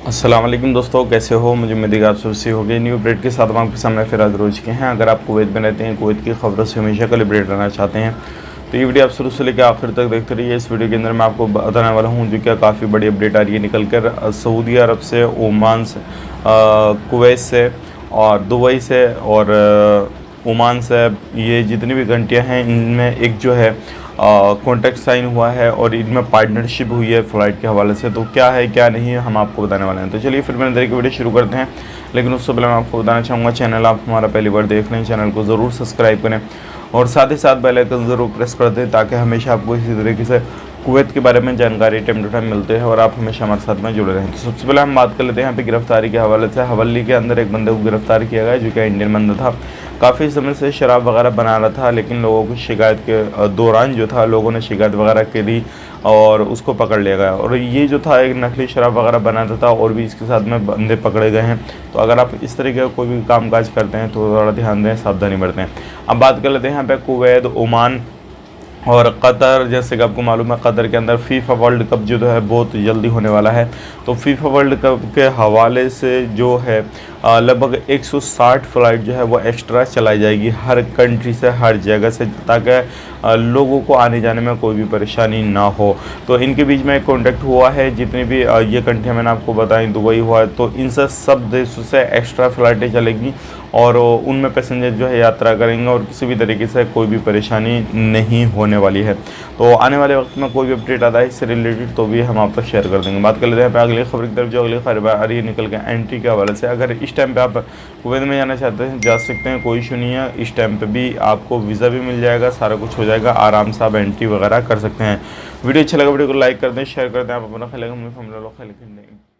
अस्सलाम वालेकुम दोस्तों, कैसे हो? मुझे उम्मीद है आप सबसे हो गई। न्यू अपडेट के साथ हम आपके सामने फिर हाजिर हो चुके हैं। अगर आप कुवैत में रहते हैं, कुवैत की खबरों से हमेशा कल अपडेट रहना चाहते हैं तो ये वीडियो आप शुरू से लेकर आखिर तक देखते रहिए। इस वीडियो के अंदर मैं आपको बताने वाला हूँ जो क्या काफ़ी बड़ी अपडेट आ रही है निकल कर सऊदी अरब से, ओमान से, कुवैत से और दुबई से और ओमान से। ये जितनी भी घंटियाँ हैं इनमें एक जो है कॉन्ट्रैक्ट साइन हुआ है और इनमें पार्टनरशिप हुई है फ़्लाइट के हवाले से। तो क्या है क्या नहीं है हम आपको बताने वाले हैं। तो चलिए फिर मैंने अंदर की वीडियो शुरू करते हैं। लेकिन उससे पहले मैं आपको बताना चाहूँगा, चैनल आप हमारा पहली बार देख रहे हैं, चैनल को ज़रूर सब्सक्राइब करें और साथ ही साथ बेल आइकन ज़रूर प्रेस कर दें ताकि हमेशा आपको इसी तरीके से कुवैत के बारे में जानकारी टाइम टू टाइम मिलते हैं और आप हमेशा हमारे साथ में जुड़े रहें। तो सबसे पहले हम बात कर लेते हैं यहाँ पे गिरफ्तारी के हवाले से। हवाली के अंदर एक बंदे को गिरफ्तार किया गया जो कि इंडियन बंदा था। काफ़ी समय से शराब वगैरह बना रहा था, लेकिन लोगों की शिकायत के दौरान जो था लोगों ने शिकायत वगैरह की दी और उसको पकड़ लिया गया। और ये जो था एक नकली शराब वगैरह बनाता था और भी इसके साथ में बंदे पकड़े गए हैं। तो अगर आप इस तरीके का कोई भी कामकाज करते हैं तो थोड़ा ध्यान दें, सावधानी बरतें। अब बात कर लेते हैं यहाँ पे कुवैत, ओमान और कतर। जैसे कि आपको मालूम है कतर के अंदर फीफा वर्ल्ड कप जो है बहुत जल्दी होने वाला है। तो फीफा वर्ल्ड कप के हवाले से जो है लगभग 160 फ़्लाइट जो है वो एक्स्ट्रा चलाई जाएगी हर कंट्री से, हर जगह से, ताकि लोगों को आने जाने में कोई भी परेशानी ना हो। तो इनके बीच में एक कॉन्टैक्ट हुआ है। जितनी भी ये कंट्रियाँ मैंने आपको बताई, दुबई हुआ है, तो इनसे सब देशों से एक्स्ट्रा फ़्लाइटें चलेंगी और उनमें पैसेंजर जो है यात्रा करेंगे और किसी भी तरीके से कोई भी परेशानी नहीं होने वाली है। तो आने वाले वक्त में कोई भी अपडेट आता है इससे रिलेटेड तो भी हम आप तक शेयर कर देंगे। बात कर लेते हैं पे अगली खबर की तरफ। जो अगली खबर आ रही है निकल के एंट्री के हवाले से। अगर इस टाइम पे आप कुवैत में जाना चाहते हैं जा सकते हैं, कोई इशू नहीं है। इस टाइम पे भी आपको वीज़ा भी मिल जाएगा, सारा कुछ हो जाएगा, आराम से आप एंट्री वगैरह कर सकते हैं। वीडियो अच्छा लगा वीडियो को लाइक कर दें, शेयर कर दें। आप अपना ख्याल रखें।